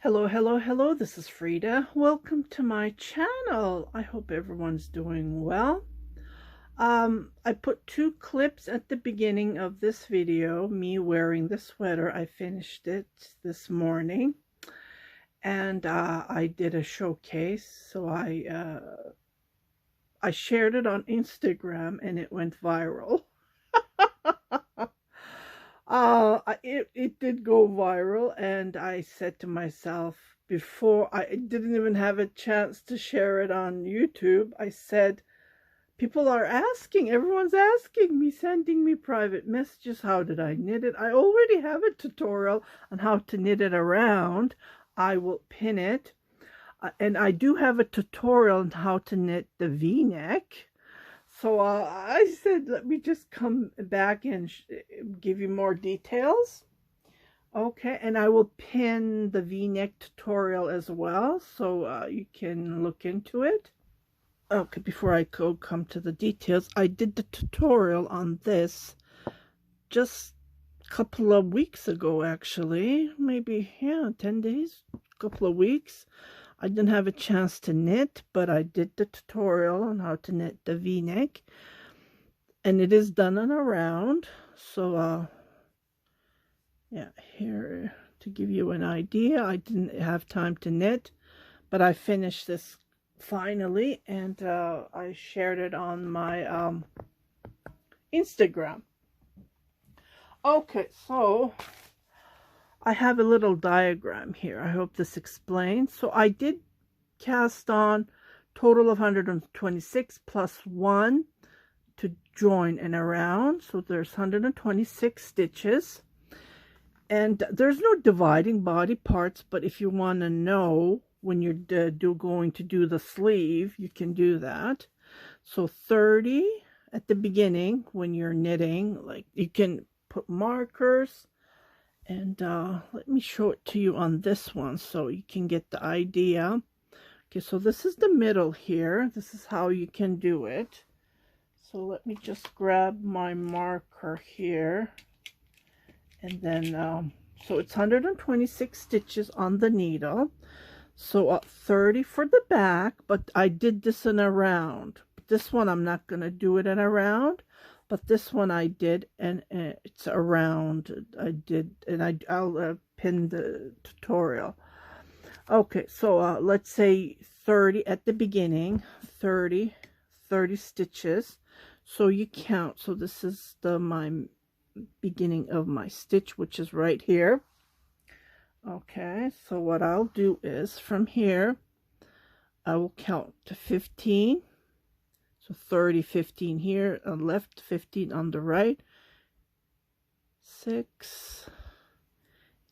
Hello, hello, hello. This is Frida. Welcome to my channel. I hope everyone's doing well. I put two clips at the beginning of this video, me wearing the sweater. I finished it this morning, and I did a showcase. So I shared it on Instagram, and it went viral. It did go viral, and I said to myself, before I didn't even have a chance to share it on YouTube, I said, people are asking, everyone's asking me, sending me private messages, how did I knit it? I already have a tutorial on how to knit it around. I will pin it. And I do have a tutorial on how to knit the V-neck. So I said, let me just come back and give you more details. Okay, and I will pin the V-neck tutorial as well, so you can look into it. Okay, before I come to the details, I did the tutorial on this just a couple of weeks ago, actually. Maybe, yeah, 10 days, a couple of weeks. I didn't have a chance to knit, but I did the tutorial on how to knit the V-neck, and it is done on a round. So yeah, here to give you an idea, I didn't have time to knit, but I finished this finally, and I shared it on my Instagram. Okay, so I have a little diagram here. I hope this explains. So I did cast on total of 126 plus 1 to join and around. So there's 126 stitches. And there's no dividing body parts, but if you want to know when you're going to do the sleeve, you can do that. So 30 at the beginning when you're knitting, like you can put markers. And let me show it to you on this one so you can get the idea. Okay, so this is the middle here. This is how you can do it. So let me just grab my marker here. And then, so it's 126 stitches on the needle. So 30 for the back, but I did this in a round. This one I'm not going to do it in a round. But this one I did, and it's around. I did, and I'll pin the tutorial. Okay, so let's say 30 at the beginning, 30 stitches. So you count. So this is my beginning of my stitch, which is right here. Okay, so what I'll do is from here, I will count to 15. So 30, 15 here on left, 15 on the right, 6,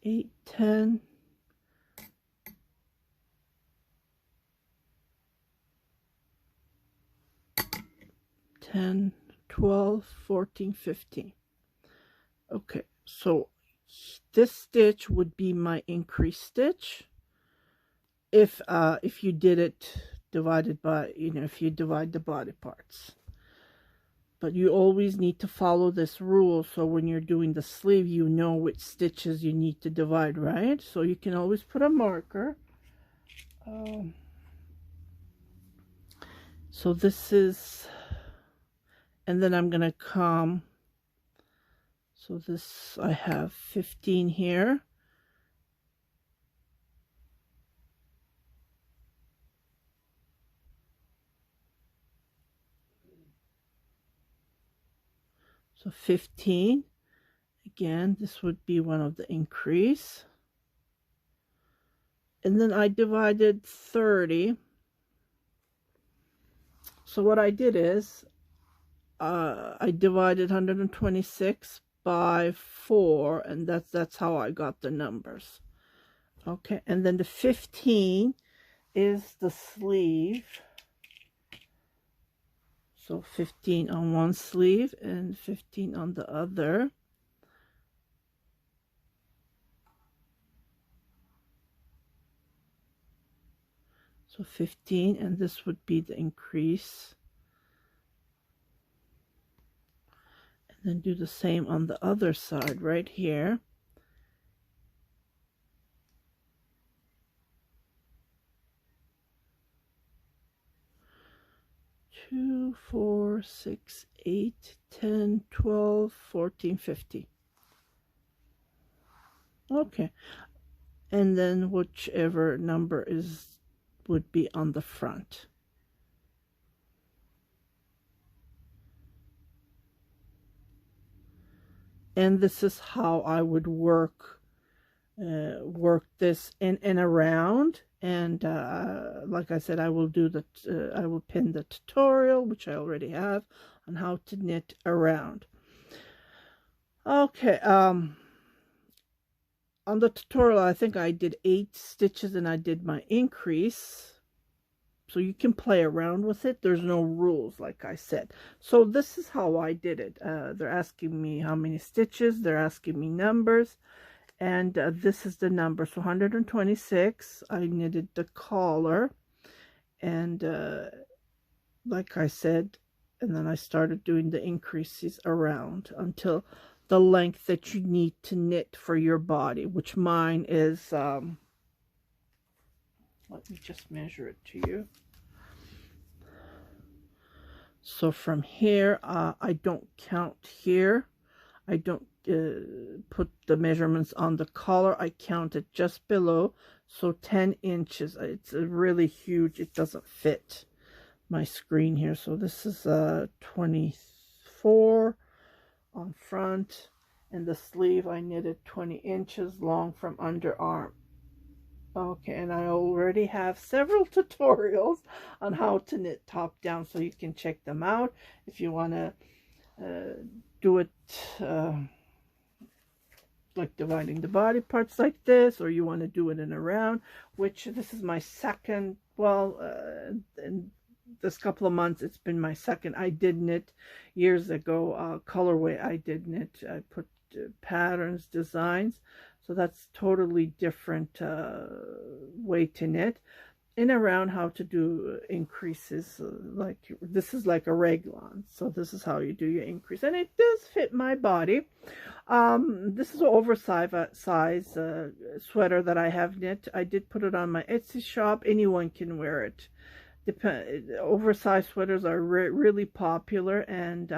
8, 10, 10, 12, 14, 15. Okay, so this stitch would be my increase stitch if you did it divided by, if you divide the body parts. But you always need to follow this rule, so when you're doing the sleeve, you know which stitches you need to divide, right? So you can always put a marker. So this is, and then I'm gonna come, so this, I have 15 here. So 15, again, this would be one of the increase. And then I divided 30. So what I did is, I divided 126 by 4, and that's how I got the numbers. Okay, and then the 15 is the sleeve. So 15 on one sleeve and 15 on the other. So 15, and this would be the increase. And then do the same on the other side right here. 2, 4, 6, 8, 10, 12, 14, 15. Okay, and then whichever number would be on the front. And this is how I would work this in and around. And like I said, I will do I will pin the tutorial, which I already have, on how to knit around. Okay, on the tutorial, I think I did 8 stitches and I did my increase. So you can play around with it. There's no rules, like I said. So this is how I did it. They're asking me how many stitches. They're asking me numbers. And this is the number. So 126. I knitted the collar. And like I said, and then I started doing the increases around until the length that you need to knit for your body, which mine is... let me just measure it to you. So from here, I don't count here. I don't put the measurements on the collar. I count it just below. So 10 inches. It's really huge. It doesn't fit my screen here. So this is 24 on front. And the sleeve, I knitted 20 inches long from underarm. Okay, and I already have several tutorials on how to knit top down, so you can check them out if you want to do it like dividing the body parts like this, or you want to do it in a round, which this is my second, well, in this couple of months, it's been my second. I did knit years ago, colorway I did knit. I put patterns, designs. So that's totally different way to knit. In around how to do increases, like this is like a raglan. So this is how you do your increase. And it does fit my body. This is an oversized sweater that I have knit. I did put it on my Etsy shop. Anyone can wear it. Oversized sweaters are really popular, and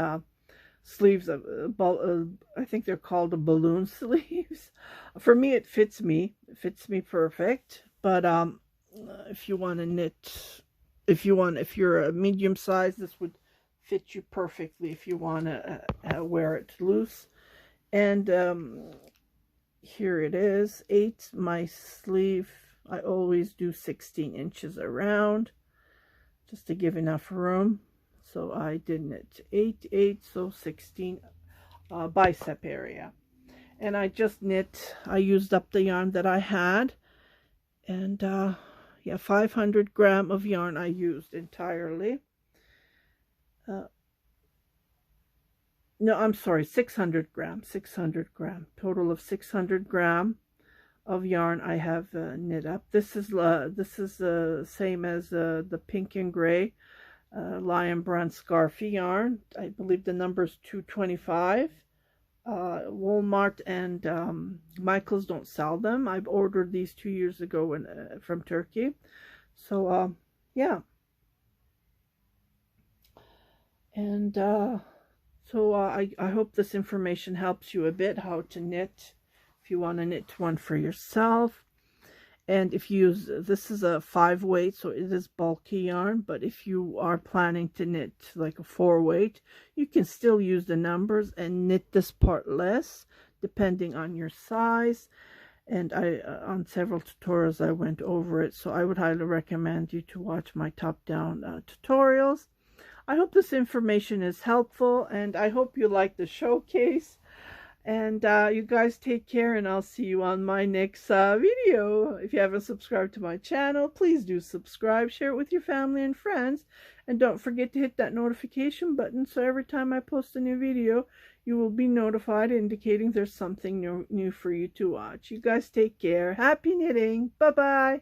sleeves I think they're called the balloon sleeves. For me, it fits me perfect. But if you want to knit, if you're a medium size, this would fit you perfectly if you want to wear it loose. And here it is, 8. My sleeve, I always do 16 inches around, just to give enough room. So I did knit 8, 8, so 16 bicep area. And I just knit, I used up the yarn that I had. And yeah, 500 gram of yarn I used entirely. No, I'm sorry, 600 gram. Total of 600 gram of yarn I have knit up. This is the same as the pink and gray Lion Brand Scarfy yarn. I believe the number is 225. Walmart and Michael's don't sell them. I've ordered these 2 years ago from Turkey. So yeah, and so I hope this information helps you a bit how to knit if you want to knit one for yourself. And if you use, this is a 5 weight, so it is bulky yarn, but if you are planning to knit like a 4 weight, you can still use the numbers and knit this part less, depending on your size. And on several tutorials, I went over it, so I would highly recommend you to watch my top-down tutorials. I hope this information is helpful, and I hope you like the showcase. And you guys take care, and I'll see you on my next video. If you haven't subscribed to my channel, please do subscribe, share it with your family and friends, and don't forget to hit that notification button so every time I post a new video, you will be notified, indicating there's something new for you to watch. You guys take care. Happy knitting. Bye-bye.